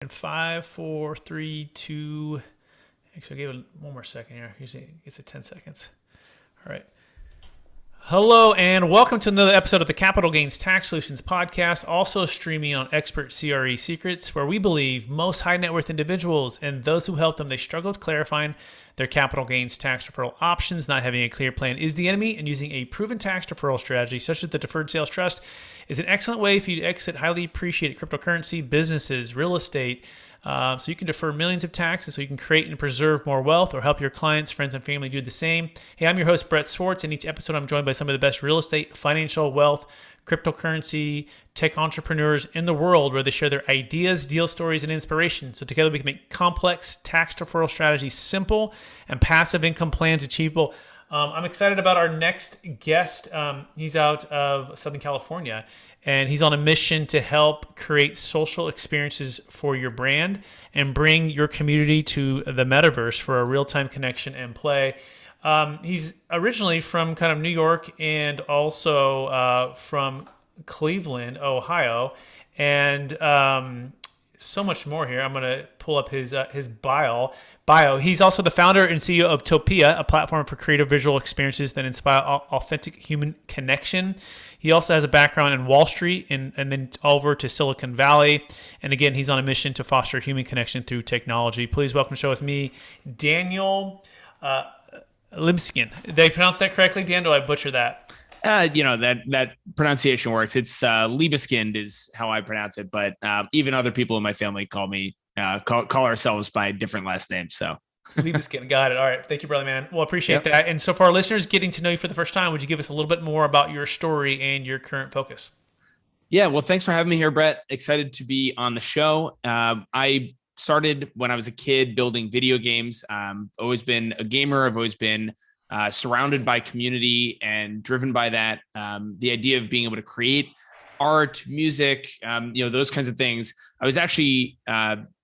In 5, 4, 3, 2. Actually, I'll give it one more second here. Usually it's at 10 seconds. All right. Hello and welcome to another episode of the Capital Gains Tax Solutions podcast, also streaming on Expert CRE Secrets, where we believe most high net worth individuals and those who help them, they struggle with clarifying their capital gains tax deferral options. Not having a clear plan is the enemy, and using a proven tax deferral strategy such as the Deferred Sales Trust is an excellent way for you to exit highly appreciated cryptocurrency, businesses, real estate, so you can defer millions of taxes so you can create and preserve more wealth or help your clients, friends, and family do the same. Hey, I'm your host, Brett Swarts, and each episode I'm joined by some of the best real estate, financial, wealth, cryptocurrency, tech entrepreneurs in the world where they share their ideas, deal stories, and inspiration. So together we can make complex tax deferral strategies simple and passive income plans achievable. I'm excited about our next guest. He's out of Southern California, and he's on a mission to help create social experiences for your brand and bring your community to the metaverse for a real-time connection and play. He's originally from kind of New York and also from Cleveland, Ohio, and so much more here. I'm going to pull up his bio. He's also the founder and CEO of Topia, a platform for creative visual experiences that inspire authentic human connection. He also has a background in Wall Street and then over to Silicon Valley. And again, he's on a mission to foster human connection through technology. Please welcome to the show with me, Daniel Libskin. Did I pronounce that correctly, Dan? Do I butcher that? That pronunciation works. It's Liebeskind is how I pronounce it, but even other people in my family call ourselves by different last names. So Liebeskind, got it. All right, thank you, brother, man. Well, appreciate that. And so, for our listeners getting to know you for the first time, would you give us a little bit more about your story and your current focus? Yeah, well, thanks for having me here, Brett. Excited to be on the show. I started when I was a kid building video games. Always been a gamer. I've always been surrounded by community and driven by that. The idea of being able to create art, music, those kinds of things. I was actually,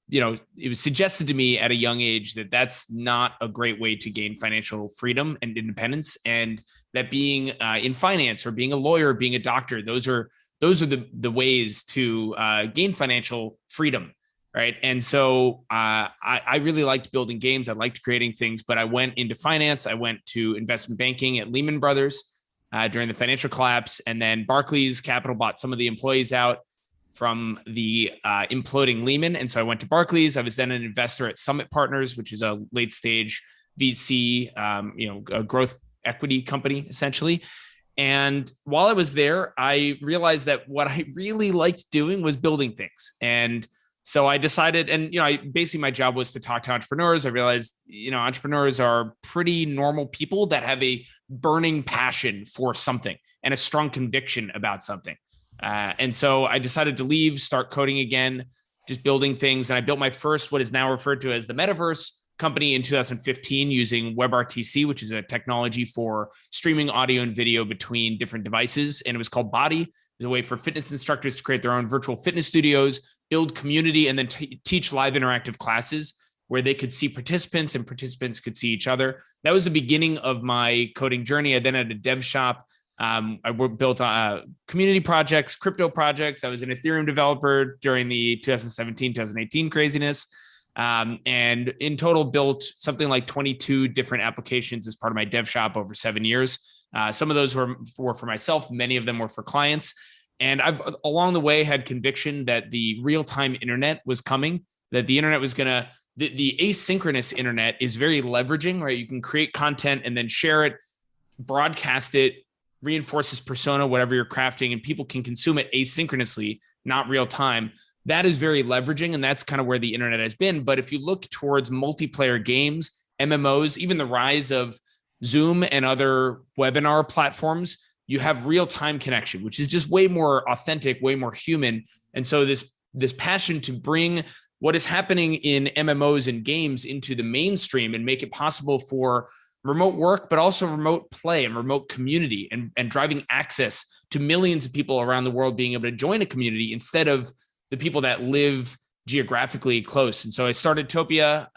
it was suggested to me at a young age that that's not a great way to gain financial freedom and independence, and that being in finance or being a lawyer, being a doctor, those are the ways to gain financial freedom. Right. And so I really liked building games. I liked creating things, but I went into finance. I went to investment banking at Lehman Brothers during the financial collapse. And then Barclays Capital bought some of the employees out from the imploding Lehman. And so I went to Barclays. I was then an investor at Summit Partners, which is a late stage VC, a growth equity company, essentially. And while I was there, I realized that what I really liked doing was building things. And so I decided, and basically my job was to talk to entrepreneurs. I realized, entrepreneurs are pretty normal people that have a burning passion for something and a strong conviction about something. And so I decided to leave, start coding again, just building things. And I built my first, what is now referred to as the metaverse company in 2015 using WebRTC, which is a technology for streaming audio and video between different devices. And it was called Body. It was a way for fitness instructors to create their own virtual fitness studios, build community, and then teach live interactive classes where they could see participants and participants could see each other. That was the beginning of my coding journey. I then had a dev shop. I built community projects, crypto projects. I was an Ethereum developer during the 2017, 2018 craziness. And in total built something like 22 different applications as part of my dev shop over 7 years. Some of those were for myself. Many of them were for clients. And I've along the way had conviction that the real-time internet was coming, that the internet was the asynchronous internet is very leveraging, right? You can create content and then share it, broadcast it, reinforces persona, whatever you're crafting, and people can consume it asynchronously, not real time. That is very leveraging, and that's kind of where the internet has been. But if you look towards multiplayer games, MMOs, even the rise of Zoom and other webinar platforms, you have real-time connection, which is just way more authentic, way more human. And so this passion to bring what is happening in MMOs and games into the mainstream and make it possible for remote work, but also remote play and remote community and driving access to millions of people around the world being able to join a community instead of the people that live geographically close. And so I started Topia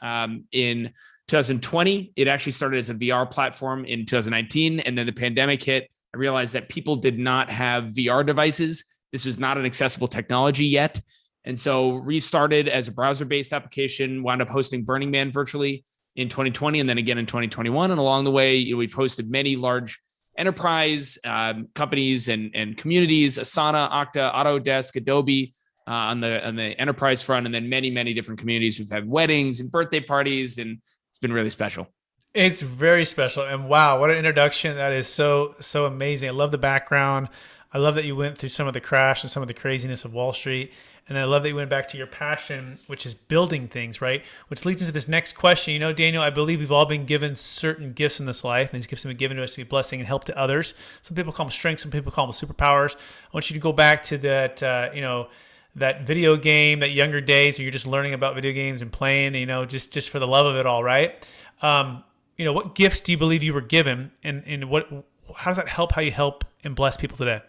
in 2020. It actually started as a VR platform in 2019. And then the pandemic hit. I realized that people did not have VR devices. This was not an accessible technology yet. And so restarted as a browser-based application, wound up hosting Burning Man virtually in 2020 and then again in 2021. And along the way, we've hosted many large enterprise companies and communities, Asana, Okta, Autodesk, Adobe on the enterprise front, and then many different communities. We've had weddings and birthday parties, and it's been really special. It's very special. And wow, what an introduction. That is so amazing. I love the background. I love that you went through some of the crash and some of the craziness of Wall Street. And I love that you went back to your passion, which is building things, right? Which leads into this next question. You know, Daniel, I believe we've all been given certain gifts in this life, and these gifts have been given to us to be blessing and help to others. Some people call them strengths, some people call them superpowers. I want you to go back to that, that video game, that younger days where you're just learning about video games and playing, just for the love of it all, right? What gifts do you believe you were given, and how does that help how you help and bless people today?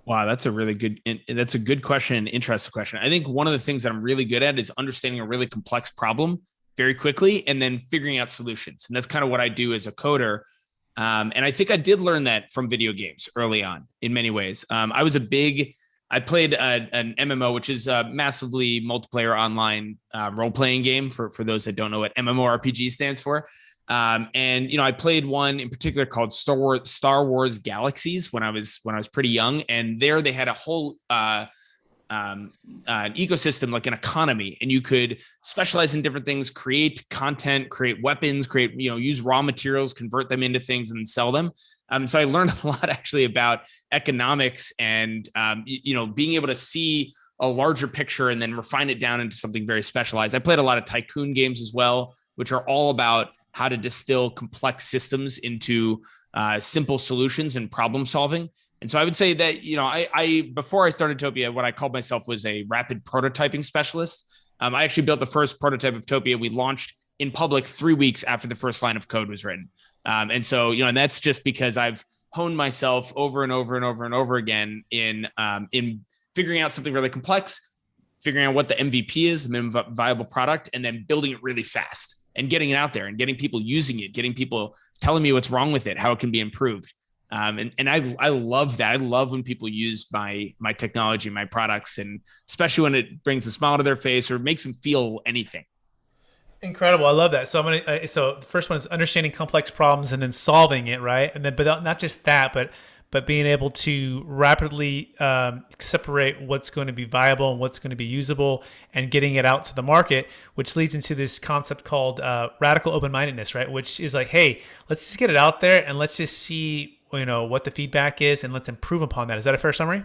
Wow, that's a good question, and interesting question. I think one of the things that I'm really good at is understanding a really complex problem very quickly and then figuring out solutions. And that's kind of what I do as a coder. And I think I did learn that from video games early on in many ways. I played an MMO, which is a massively multiplayer online role-playing game for those that don't know what MMORPG stands for. I played one in particular called Star Wars Galaxies when I was pretty young, and there they had a whole an ecosystem, like an economy, and you could specialize in different things, create content, create weapons, use raw materials, convert them into things, and then sell them. So I learned a lot actually about economics and being able to see a larger picture and then refine it down into something very specialized. I played a lot of tycoon games as well, which are all about how to distill complex systems into simple solutions and problem solving. And so I would say that, I before I started Topia, what I called myself was a rapid prototyping specialist. I actually built the first prototype of Topia. We launched in public 3 weeks after the first line of code was written. And so, and that's just because I've honed myself over and over and over and over again in figuring out something really complex, figuring out what the MVP is, minimum viable product, and then building it really fast and getting it out there and getting people using it, getting people telling me what's wrong with it, how it can be improved. And I love that. I love when people use my technology, my products, and especially when it brings a smile to their face or makes them feel anything. Incredible. I love that. So so the first one is understanding complex problems and then solving it, right? And then, but not just that, but being able to rapidly separate what's going to be viable and what's going to be usable and getting it out to the market, which leads into this concept called radical open-mindedness, right? Which is like, hey, let's just get it out there and let's just see, what the feedback is and let's improve upon that. Is that a fair summary?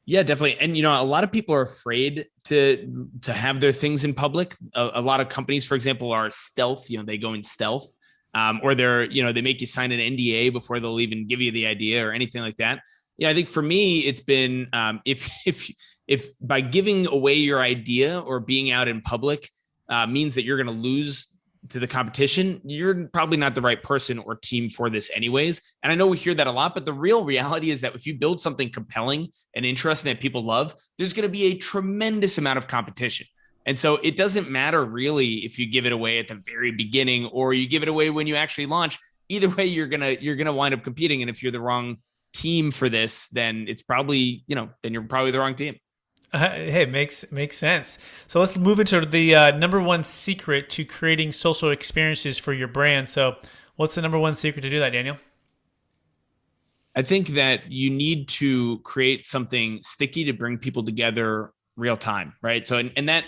Yeah, definitely. And, a lot of people are afraid to have their things in public. A lot of companies, for example, are stealth, they go in stealth. Or they make you sign an NDA before they'll even give you the idea or anything like that. Yeah, I think for me, it's been if by giving away your idea or being out in public means that you're going to lose to the competition, you're probably not the right person or team for this anyways. And I know we hear that a lot, but the real reality is that if you build something compelling and interesting that people love, there's going to be a tremendous amount of competition. And so it doesn't matter really if you give it away at the very beginning or you give it away when you actually launch. Either way, you're gonna wind up competing. And if you're the wrong team for this, then it's probably then you're probably the wrong team. Hey, makes sense. So let's move into the number one secret to creating social experiences for your brand. So what's the number one secret to do that, Daniel? I think that you need to create something sticky to bring people together real time, right? So and that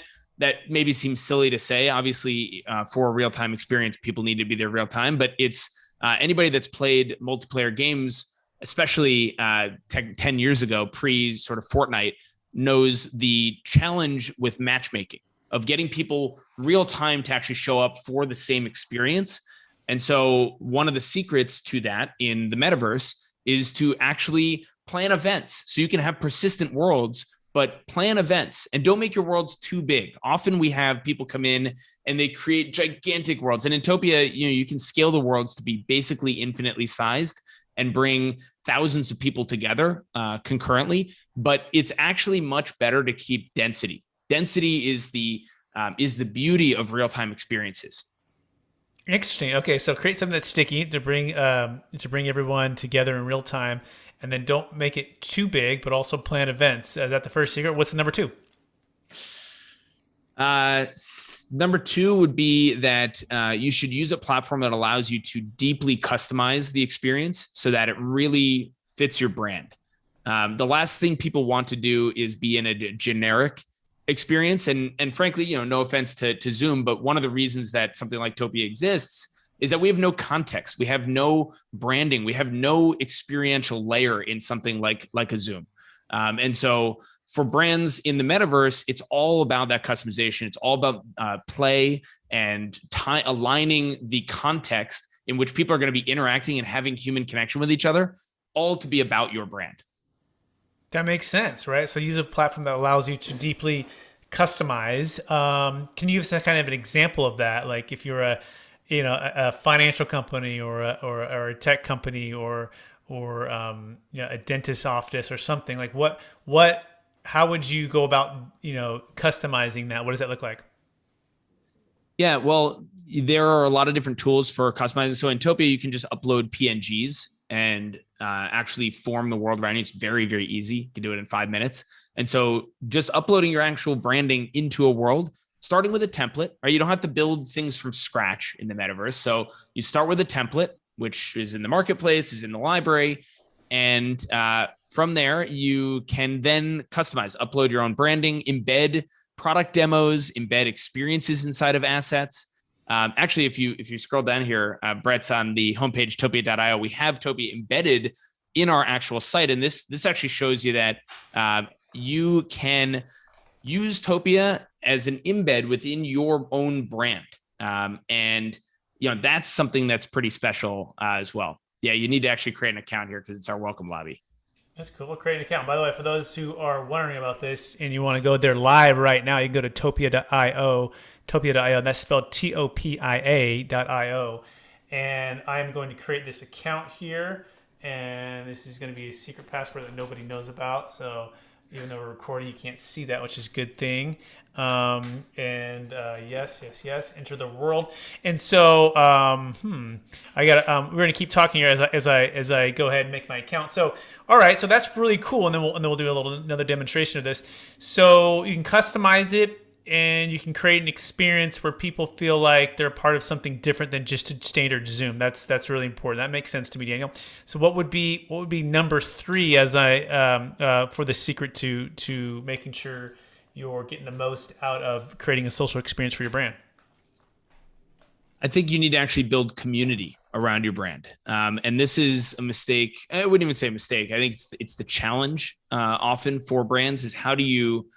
maybe seems silly to say. Obviously, for a real-time experience, people need to be there real time, but it's anybody that's played multiplayer games, especially 10 years ago, pre sort of Fortnite, knows the challenge with matchmaking of getting people real time to actually show up for the same experience. And so one of the secrets to that in the metaverse is to actually plan events so you can have persistent worlds, but plan events and don't make your worlds too big. Often we have people come in and they create gigantic worlds. And in Topia, you can scale the worlds to be basically infinitely sized and bring thousands of people together concurrently. But it's actually much better to keep density. Density is the beauty of real-time experiences. Interesting. Okay, so create something that's sticky to bring everyone together in real time. and then don't make it too big, but also plan events. Is that the first secret? What's the number two? Number two would be that you should use a platform that allows you to deeply customize the experience so that it really fits your brand. The last thing people want to do is be in a generic experience. And frankly, no offense to Zoom, but one of the reasons that something like Topia exists is that we have no context. We have no branding. We have no experiential layer in something like a Zoom. And so for brands in the metaverse, it's all about that customization. It's all about play and aligning the context in which people are going to be interacting and having human connection with each other, all to be about your brand. That makes sense, right? So use a platform that allows you to deeply customize. Can you give us kind of an example of that? Like if you're a financial company or a tech company or a dentist office or something, like how would you go about customizing that? What does that look like? Yeah, well, there are a lot of different tools for customizing. So in Topia, you can just upload PNGs and actually form the world around you. It's very, very easy. You can do it in 5 minutes. And so just uploading your actual branding into a world, starting with a template, right? You don't have to build things from scratch in the metaverse. So you start with a template, which is in the marketplace, is in the library. And from there, you can then customize, upload your own branding, embed product demos, embed experiences inside of assets. Actually, if you scroll down here, Brett's on the homepage, topia.io. We have Topia embedded in our actual site. And this actually shows you that you can use Topia as an embed within your own brand. And that's something that's pretty special as well. Yeah, you need to actually create an account here because it's our welcome lobby. That's cool. We'll create an account. By the way, for those who are wondering about this and you want to go there live right now, you can go to topia.io, topia.io, and that's spelled Topia.io. And I'm going to create this account here, and this is going to be a secret password that nobody knows about. So even though we're recording, you can't see that, which is a good thing. Yes, enter the world. And so I got we're going to keep talking here as I go ahead and make my account. So all right, so that's really cool, and then we'll do another demonstration of this. So you can customize it, and you can create an experience where people feel like they're part of something different than just a standard Zoom. That's really important. That makes sense to me, Daniel. So what would be number three as for the secret to making sure you're getting the most out of creating a social experience for your brand? I think you need to actually build community around your brand. And this is a mistake. I wouldn't even say a mistake. I think it's the challenge often for brands is how do you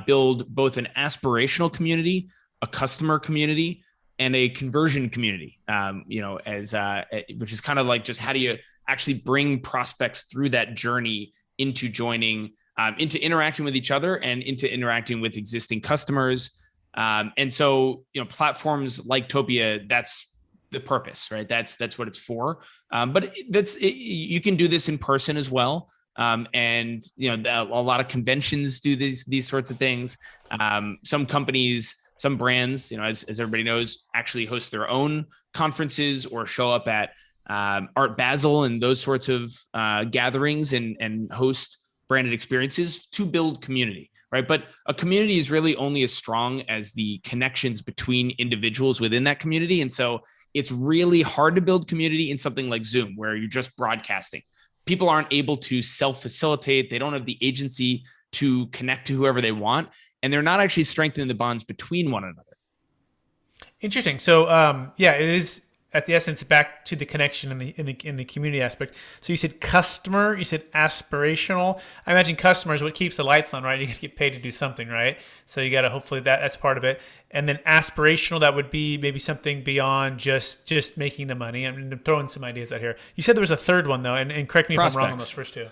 build both an aspirational community, a customer community, and a conversion community, which is kind of like just how do you actually bring prospects through that journey into joining, into interacting with each other and into interacting with existing customers. And so, platforms like Topia, that's the purpose, right? That's what it's for. But you can do this in person as well. And a lot of conventions do these sorts of things. Some companies, some brands, as everybody knows, actually host their own conferences or show up at Art Basel and those sorts of gatherings and host branded experiences to build community, right? But a community is really only as strong as the connections between individuals within that community. And so it's really hard to build community in something like Zoom, where you're just broadcasting. People aren't able to self-facilitate. They don't have the agency to connect to whoever they want. And they're not actually strengthening the bonds between one another. Interesting. So it is at the essence back to the connection in the community aspect. So you said customer, you said aspirational. I imagine customer is what keeps the lights on, right? You get paid to do something, right? So you got to hopefully that's part of it. And then aspirational, that would be maybe something beyond just making the money. I'm throwing some ideas out here. You said there was a third one though, and correct me if I'm wrong on those first two.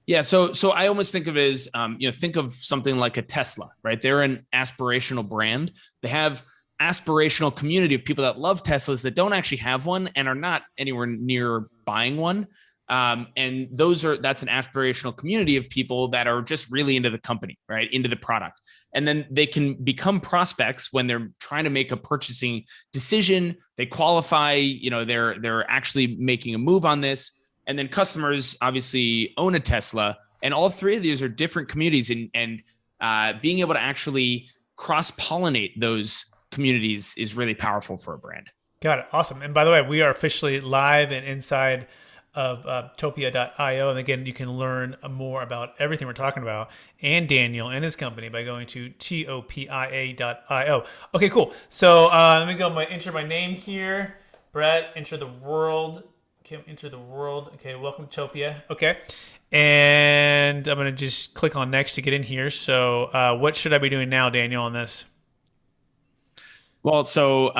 Yeah, so I almost think of it as think of something like a Tesla, right? They're an aspirational brand. They have aspirational community of people that love Teslas that don't actually have one and are not anywhere near buying one. And that's an aspirational community of people that are just really into the company, right? Into the product. And then they can become prospects when they're trying to make a purchasing decision. They qualify, they're actually making a move on this. and then customers obviously own a Tesla. And all three of these are different communities, and being able to actually cross-pollinate those communities is really powerful for a brand. Got it. Awesome. And by the way, we are officially live and inside of Topia.io. And again, you can learn more about everything we're talking about and Daniel and his company by going to Topia.io. Okay, cool. So let me go enter my name here. Brett, enter the world. Okay, enter the world. Okay, welcome to Topia. Okay. And I'm going to just click on next to get in here. So what should I be doing now, Daniel, on this? Well, so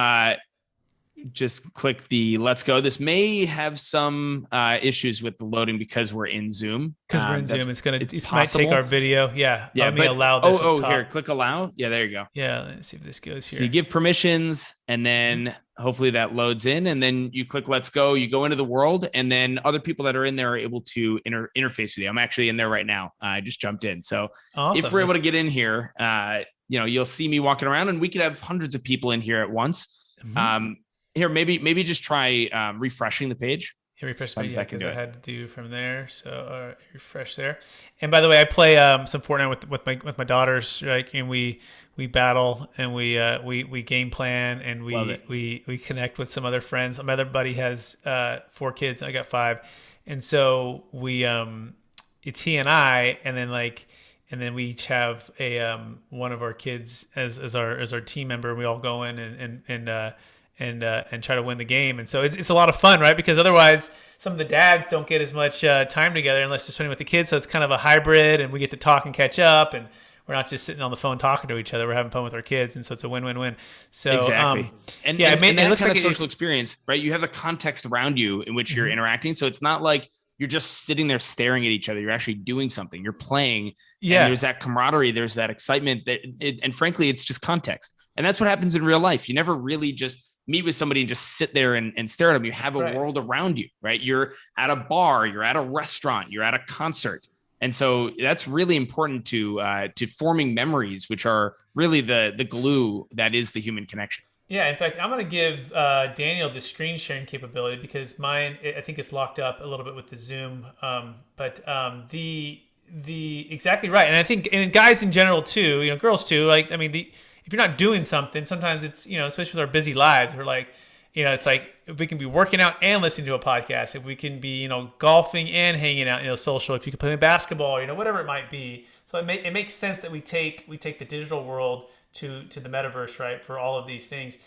just click the let's go. This may have some issues with the loading because we're in Zoom. Because we're in Zoom, it might take our video. Yeah. Let me allow this. Here, click allow. Yeah, there you go. Yeah, let's see if this goes here. So you give permissions, and then hopefully that loads in, and then you click let's go. You go into the world, and then other people that are in there are able to interface with you. I'm actually in there right now. I just jumped in. So awesome. If we're able to get in here, you'll see me walking around, and we could have hundreds of people in here at once. Mm-hmm. Here, maybe just try refreshing the page. Yeah, refresh the page, because I had to do from there. So refresh there. And by the way, I play some Fortnite with my daughters, right? And we battle, and we game plan, and we connect with some other friends. My other buddy has 4 kids. I got 5, and so it's he and I, and then we each have a one of our kids as our team member. We all go in and try to win the game. And so it's a lot of fun, right? Because otherwise some of the dads don't get as much time together unless they're spending with the kids. So it's kind of a hybrid, and we get to talk and catch up, and we're not just sitting on the phone talking to each other. We're having fun with our kids. And so it's a win-win-win. So exactly. And it looks like a social experience, right? You have the context around you in which you're interacting. So it's not like you're just sitting there staring at each other. You're actually doing something. You're playing. Yeah. And there's that camaraderie. There's that excitement and frankly, it's just context. And that's what happens in real life. You never really just meet with somebody and just sit there and stare at them. You have a world around you, right? You're at a bar, you're at a restaurant, you're at a concert. And so that's really important to forming memories, which are really the glue that is the human connection. Yeah, in fact, I'm going to give Daniel the screen sharing capability, because mine, I think it's locked up a little bit with the Zoom. But the exactly right. And I think, and guys in general too, girls too, if you're not doing something, sometimes it's, especially with our busy lives, we're like, it's like if we can be working out and listening to a podcast, if we can be, golfing and hanging out, social, if you can play basketball, whatever it might be. So it makes sense that we take the digital world to the metaverse, right, for all of these things.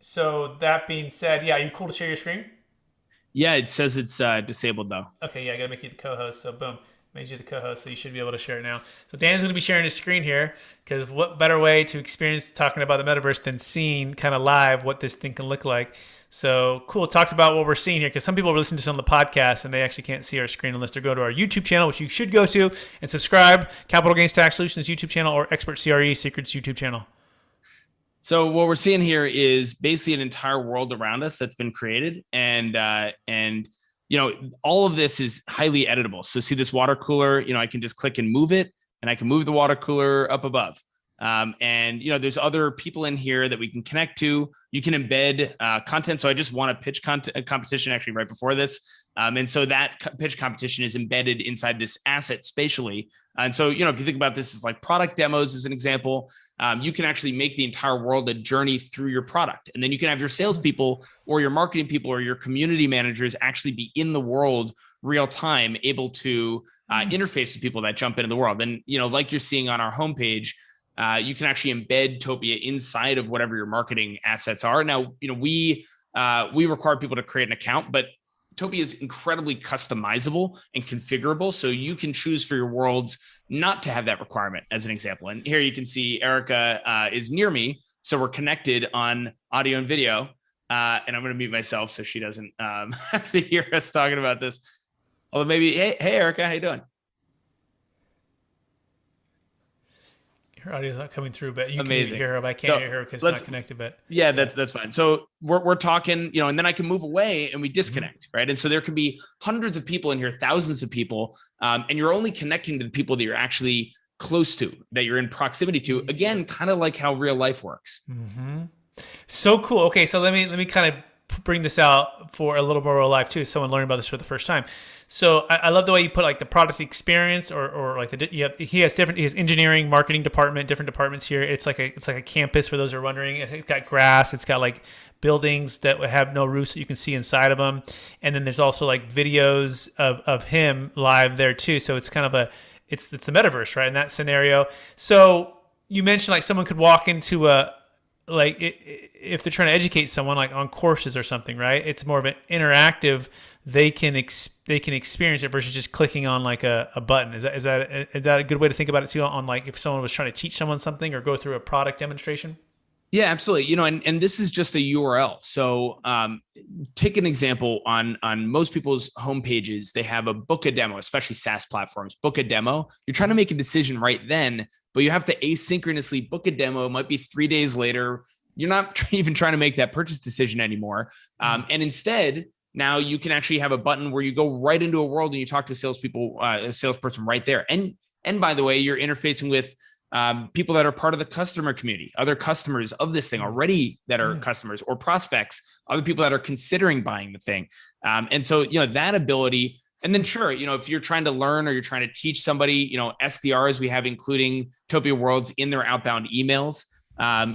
So that being said, yeah, are you cool to share your screen? Yeah, it says it's disabled though. Okay, yeah, I gotta make you the co-host. So boom. Made you the co-host, so you should be able to share it now. So Dan's going to be sharing his screen here, because what better way to experience talking about the metaverse than seeing kind of live what this thing can look like. So cool. Talked about what we're seeing here, because some people are listening to this on the podcast and they actually can't see our screen unless they go to our YouTube channel, which you should go to and subscribe. Capital Gains Tax Solutions YouTube channel, or Expert CRE Secrets YouTube channel. So what we're seeing here is basically an entire world around us that's been created, and all of this is highly editable. So see this water cooler, I can just click and move it, and I can move the water cooler up above. There's other people in here that we can connect to. You can embed content. So I just won a pitch competition actually right before this. And so that pitch competition is embedded inside this asset spatially. And so, if you think about this as like product demos as an example, you can actually make the entire world a journey through your product. And then you can have your salespeople or your marketing people or your community managers actually be in the world real time, able to interface with people that jump into the world. And, like you're seeing on our homepage, you can actually embed Topia inside of whatever your marketing assets are. Now, we require people to create an account, but Topia is incredibly customizable and configurable. So you can choose for your worlds not to have that requirement, as an example. And here you can see Erica is near me. So we're connected on audio and video. And I'm going to mute myself so she doesn't have to hear us talking about this. Although maybe, hey, Erica, how you doing? Her audio's not coming through, but you can hear her, but I can't hear her because it's not connected. But yeah, that's fine. So we're talking, and then I can move away and we disconnect, right? And so there could be hundreds of people in here, thousands of people, and you're only connecting to the people that you're actually close to, that you're in proximity to. Again, kind of like how real life works. Mm-hmm. So cool. Okay, so let me kind of bring this out for a little more real life too. Someone learning about this for the first time. So I love the way you put like the product experience or like he has engineering, marketing department, different departments here. It's like a campus for those who are wondering. It's got grass. It's got like buildings that have no roofs that you can see inside of them. And then there's also like videos of him live there too. So it's kind of it's the metaverse, right? In that scenario. So you mentioned like someone could walk into if they're trying to educate someone like on courses or something, right? It's more of an interactive. They can experience it versus just clicking on like a button. Is that a good way to think about it too? On like if someone was trying to teach someone something or go through a product demonstration. Yeah, absolutely. And this is just a URL. So take an example on most people's homepages, they have a book a demo, especially SaaS platforms, book a demo. You're trying to make a decision right then, but you have to asynchronously book a demo. It might be 3 days later. You're not even trying to make that purchase decision anymore. And instead, now you can actually have a button where you go right into a world and you talk to a salesperson right there. And by the way, you're interfacing with people that are part of the customer community, other customers of this thing already that are customers or prospects, other people that are considering buying the thing. And so, that ability, and then sure, if you're trying to learn or you're trying to teach somebody, SDRs we have including Topia Worlds in their outbound emails.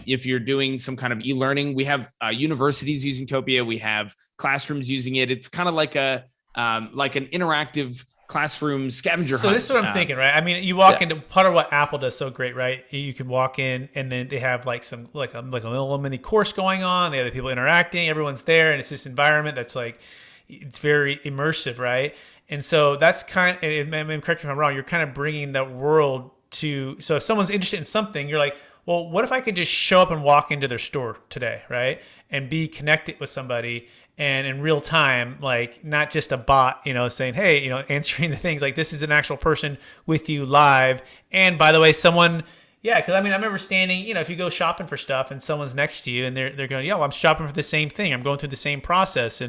If you're doing some kind of e-learning, we have universities using Topia. We have classrooms using it. It's kind of like an interactive classroom scavenger hunt. So this is what I'm thinking, right? I mean, you walk into part of what Apple does so great, right? You can walk in and then they have like some like a little mini course going on. They have the people interacting. Everyone's there, and it's this environment that's like it's very immersive, right? And so that's correct me if I'm wrong. You're kind of bringing that world to. So if someone's interested in something, you're like, well, what if I could just show up and walk into their store today, right? And be connected with somebody and in real time, like not just a bot, saying, hey, answering the things, like this is an actual person with you live. And by the way, someone, because I remember standing, if you go shopping for stuff and someone's next to you and they're going, well, I'm shopping for the same thing. I'm going through the same process.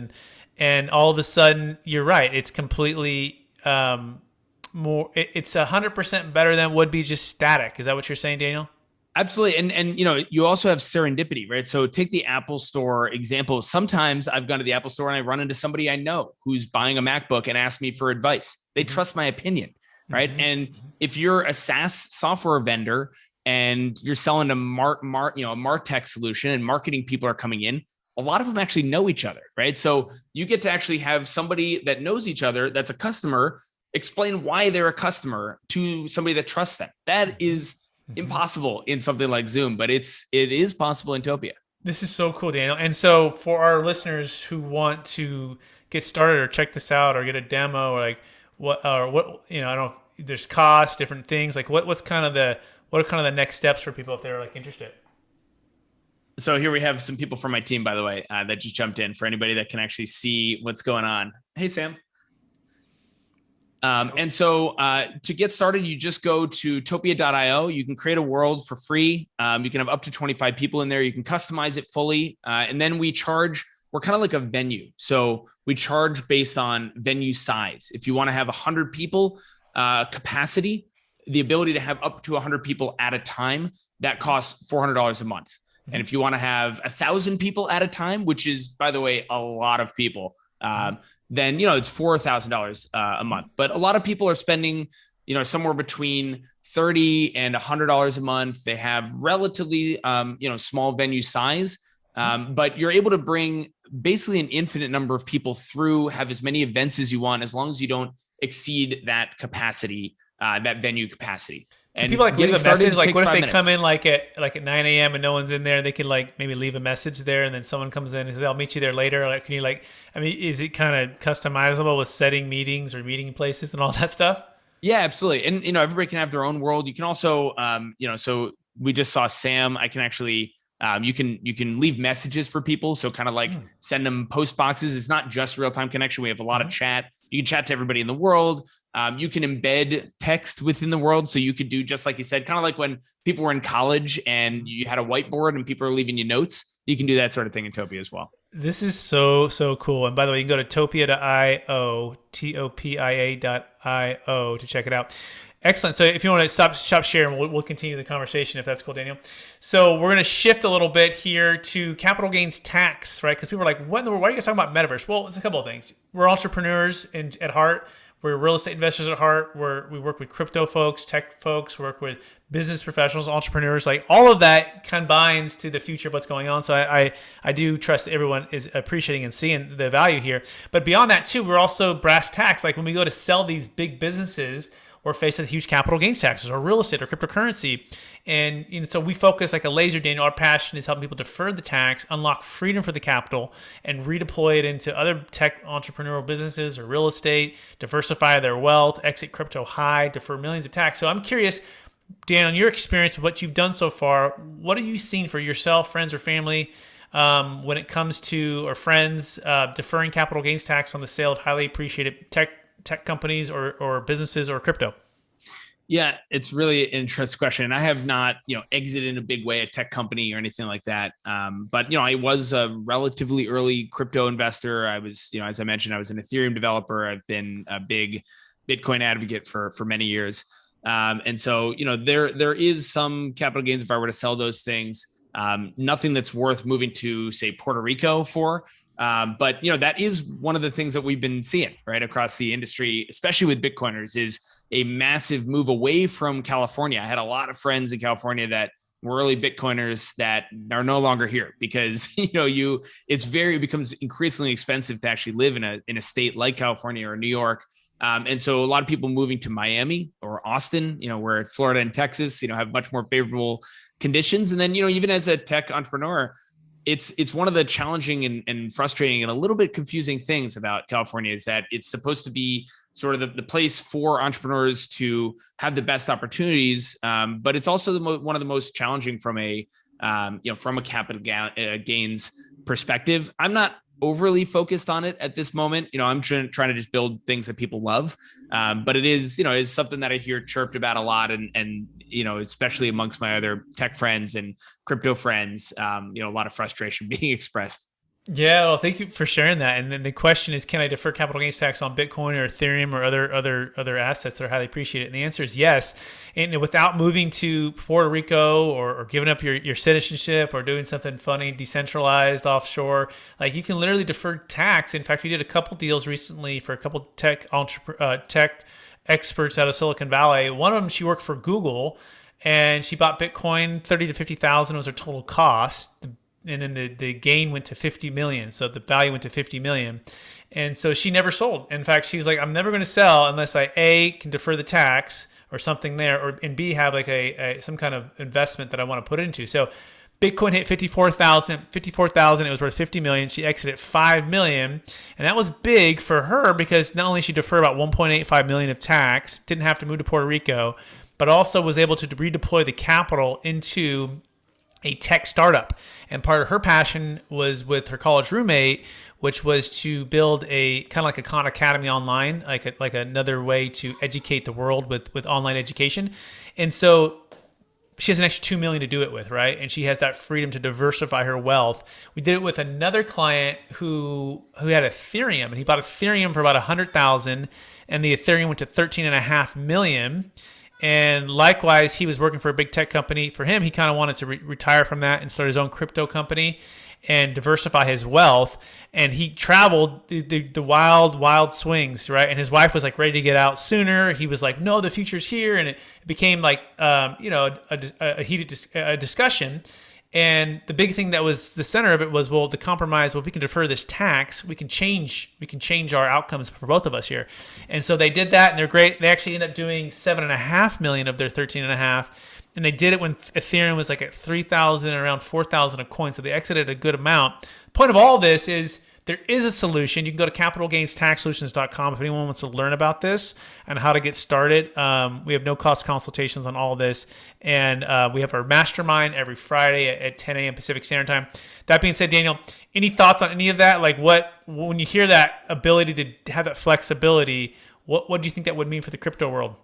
And all of a sudden, you're right. It's completely it's 100% better than would be just static. Is that what you're saying, Daniel? Absolutely. And you also have serendipity, right? So take the Apple Store example. Sometimes I've gone to the Apple Store and I run into somebody I know who's buying a MacBook and asks me for advice. They trust my opinion, right? And if you're a SaaS software vendor and you're selling a MarTech solution and marketing people are coming in, a lot of them actually know each other, right? So you get to actually have somebody that knows each other, that's a customer, explain why they're a customer to somebody that trusts them. That is impossible in something like Zoom, but it is possible in Topia. This is so cool, Daniel. And so for our listeners who want to get started or check this out or get a demo or like what I don't know, there's cost, different things. Like what are kind of the next steps for people if they're like interested? So here we have some people from my team, by the way, that just jumped in for anybody that can actually see what's going on. Hey, Sam. And so to get started, you just go to topia.io. You can create a world for free. You can have up to 25 people in there. You can customize it fully. And then we're kind of like a venue. So we charge based on venue size. If you want to have 100 people capacity, the ability to have up to 100 people at a time, that costs $400 a month. And if you want to have 1,000 people at a time, which is, by the way, a lot of people, then, it's $4,000 a month. But a lot of people are spending, somewhere between $30 and $100 a month. They have relatively, small venue size, but you're able to bring basically an infinite number of people through, have as many events as you want, as long as you don't exceed that capacity, that venue capacity. And people like leave a message. Like, what if they come in like at 9 a.m. and no one's in there? They can like maybe leave a message there, and then someone comes in and says, "I'll meet you there later." Like, can you is it kind of customizable with setting meetings or meeting places and all that stuff? Yeah, absolutely. And everybody can have their own world. You can also, so we just saw Sam. I can actually, you can leave messages for people. So kind of like send them post boxes. It's not just real time connection. We have a lot of chat. You can chat to everybody in the world. You can embed text within the world. So you could do just like you said, kind of like when people were in college and you had a whiteboard and people are leaving you notes. You can do that sort of thing in Topia as well. This is so cool. And by the way, you can go to topia.io, topia.io to check it out. Excellent. So if you want to stop sharing, we'll continue the conversation if that's cool, Daniel. So we're going to shift a little bit here to capital gains tax, right? Because people are like, what in the world? Why are you guys talking about metaverse? Well, it's a couple of things. We're entrepreneurs at heart. We're real estate investors at heart. We work with crypto folks, tech folks, work with business professionals, entrepreneurs. Like all of that combines to the future of what's going on. So I do trust that everyone is appreciating and seeing the value here. But beyond that too, we're also brass tacks. Like when we go to sell these big businesses, we're faced with huge capital gains taxes or real estate or cryptocurrency. And so we focus like a laser, Daniel. Our passion is helping people defer the tax, unlock freedom for the capital, and redeploy it into other tech entrepreneurial businesses or real estate, diversify their wealth, exit crypto high, defer millions of tax. So I'm curious, Dan, on your experience with what you've done so far, what have you seen for yourself, friends, or family when it comes to, or friends, deferring capital gains tax on the sale of highly appreciated tech companies or businesses or crypto? Yeah, it's really an interesting question. And I have not, exited in a big way a tech company or anything like that. But I was a relatively early crypto investor. I was, as I mentioned, I was an Ethereum developer. I've been a big Bitcoin advocate for many years. And so, there is some capital gains if I were to sell those things. Nothing that's worth moving to, say, Puerto Rico for. But that is one of the things that we've been seeing right across the industry, especially with Bitcoiners, is a massive move away from California. I had a lot of friends in California that were early Bitcoiners that are no longer here because it becomes increasingly expensive to actually live in a state like California or New York. And so a lot of people moving to Miami or Austin, where Florida and Texas, have much more favorable conditions. And then, even as a tech entrepreneur, it's one of the challenging and frustrating and a little bit confusing things about California is that it's supposed to be sort of the place for entrepreneurs to have the best opportunities, but it's also one of the most challenging from a capital gains perspective. I'm not overly focused on it at this moment. I'm trying to just build things that people love, but it is something that I hear chirped about a lot, and especially amongst my other tech friends and crypto friends, a lot of frustration being expressed. Yeah, well, thank you for sharing that. And then the question is, can I defer capital gains tax on Bitcoin or Ethereum or other assets that are highly appreciated? And the answer is yes. And without moving to Puerto Rico or giving up your citizenship or doing something funny, decentralized, offshore, like you can literally defer tax. In fact, we did a couple deals recently for a couple tech experts out of Silicon Valley. One of them, she worked for Google, and she bought Bitcoin. 30 to 50,000 was her total cost. And then the gain went to 50 million. So the value went to 50 million. And so she never sold. In fact, she was like, I'm never going to sell unless I A, can defer the tax or something there, and B, have like some kind of investment that I want to put into. So Bitcoin hit 54,000, it was worth 50 million. She exited 5 million. And that was big for her because not only she deferred about 1.85 million of tax, didn't have to move to Puerto Rico, but also was able to redeploy the capital into a tech startup. And part of her passion was with her college roommate, which was to build a kind of like a Khan Academy online, like another way to educate the world with online education. And so she has an extra $2 million to do it with, right? And she has that freedom to diversify her wealth. We did it with another client who had Ethereum, and he bought Ethereum for about 100,000, and the Ethereum went to 13.5 million. And likewise, he was working for a big tech company. For him, he kind of wanted to retire from that and start his own crypto company and diversify his wealth. And he traveled the wild swings, right? And his wife was like ready to get out sooner. He was like, no, the future's here. And it became like, a heated discussion. And the big thing that was the center of it was, well, the compromise, well, if we can defer this tax, we can change our outcomes for both of us here. And so they did that, and they're great. They actually ended up doing 7.5 million of their 13.5. And they did it when Ethereum was like at 3,000 and around 4,000 a coin. So they exited a good amount. The point of all this is there is a solution. You can go to capitalgainstaxsolutions.com if anyone wants to learn about this and how to get started. We have no cost consultations on all of this. And we have our mastermind every Friday at 10 a.m. Pacific Standard Time. That being said, Daniel, any thoughts on any of that? Like when you hear that ability to have that flexibility, what do you think that would mean for the crypto world?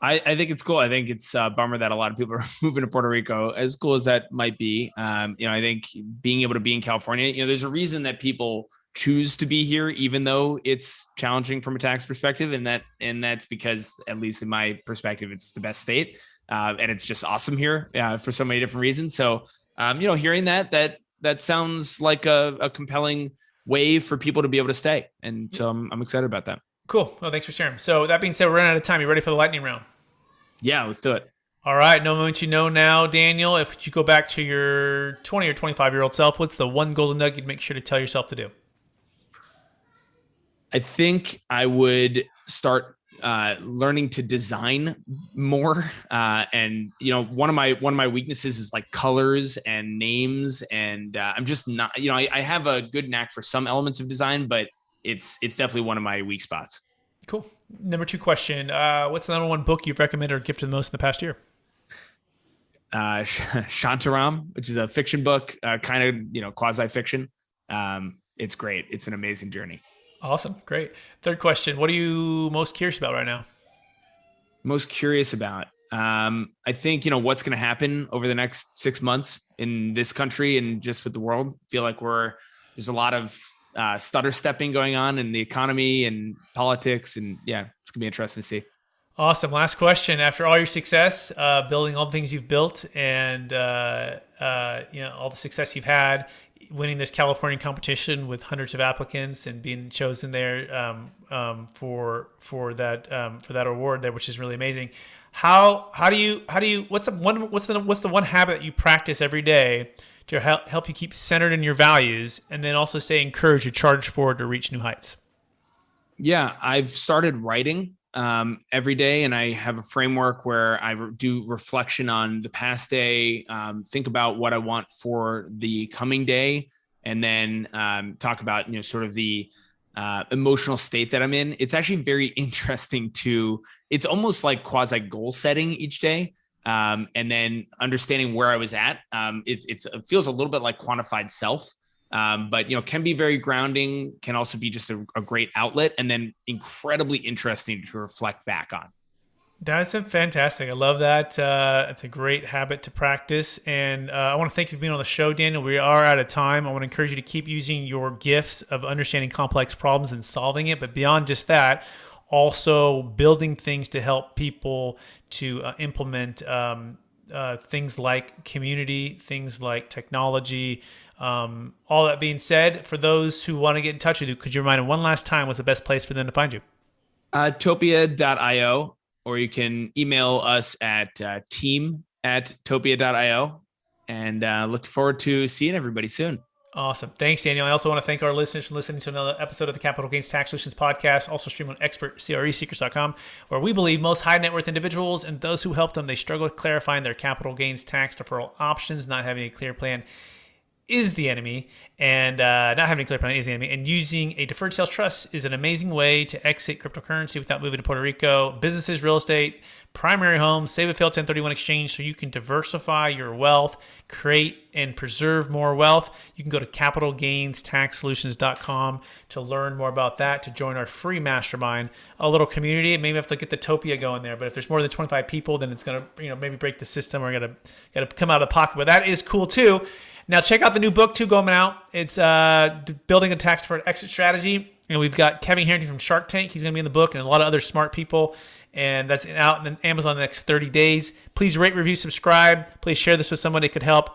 I think it's cool. I think it's a bummer that a lot of people are moving to Puerto Rico, as cool as that might be. I think being able to be in California, there's a reason that people choose to be here, even though it's challenging from a tax perspective. And that's because, at least in my perspective, it's the best state. And it's just awesome here for so many different reasons. So, hearing that sounds like a compelling way for people to be able to stay. And so I'm excited about that. Cool. Well, thanks for sharing. So that being said, we're running out of time. You ready for the lightning round? Yeah, let's do it. All right. Knowing what you know now, Daniel, if you go back to your 20 or 25-year-old self, what's the one golden nugget you'd make sure to tell yourself to do? I think I would start learning to design more. And one of my weaknesses is like colors and names. And I'm just not, I have a good knack for some elements of design, but it's definitely one of my weak spots. Cool. Number 2 question. What's the number 1 book you've recommended or gifted the most in the past year? Shantaram, which is a fiction book, kind of, quasi-fiction. It's great. It's an amazing journey. Awesome. Great. 3rd question. What are you most curious about right now? Most curious about? I think, what's going to happen over the next 6 months in this country and just with the world. I feel like there's a lot of stutter stepping going on in the economy and politics. And yeah, it's going to be interesting to see. Awesome. Last question. After all your success, building all the things you've built and, all the success you've had, winning this California competition with hundreds of applicants and being chosen there for that award there, which is really amazing. What's the one habit that you practice every day to help you keep centered in your values and then also stay encouraged to charge forward to reach new heights? Yeah, I've started writing every day, and I have a framework where I do reflection on the past day, think about what I want for the coming day, and then talk about sort of the emotional state that I'm in. It's actually very interesting it's almost like quasi goal setting each day, and then understanding where I was at. It feels a little bit like quantified self. But can be very grounding, can also be just a great outlet, and then incredibly interesting to reflect back on. That's fantastic. I love that. It's a great habit to practice. And I want to thank you for being on the show, Daniel. We are out of time. I want to encourage you to keep using your gifts of understanding complex problems and solving it. But beyond just that, also building things to help people to implement things like community, things like technology. All that being said, for those who want to get in touch with you, could you remind them one last time what's the best place for them to find you? Topia.io, or you can email us at team@topia.io, and look forward to seeing everybody soon. Awesome. Thanks, Daniel. I also want to thank our listeners for listening to another episode of the Capital Gains Tax Solutions podcast, also streamed on expertcresecrets.com, where we believe most high net worth individuals and those who help them, they struggle with clarifying their capital gains tax deferral options. Not having a clear plan is the enemy, and not having a clear plan is the enemy. And using a deferred sales trust is an amazing way to exit cryptocurrency without moving to Puerto Rico. Businesses, real estate, primary homes, save a failed 1031 exchange so you can diversify your wealth, create and preserve more wealth. You can go to capitalgainstaxsolutions.com to learn more about that, to join our free mastermind, a little community. Maybe we have to get the Topia going there, but if there's more than 25 people, then it's going to maybe break the system or got to come out of the pocket. But that is cool too. Now, check out the new book, too, going out. It's Building a Tax Deferred Exit Strategy. And we've got Kevin Harrington from Shark Tank. He's going to be in the book, and a lot of other smart people. And that's out in Amazon in the next 30 days. Please rate, review, subscribe. Please share this with someone that could help.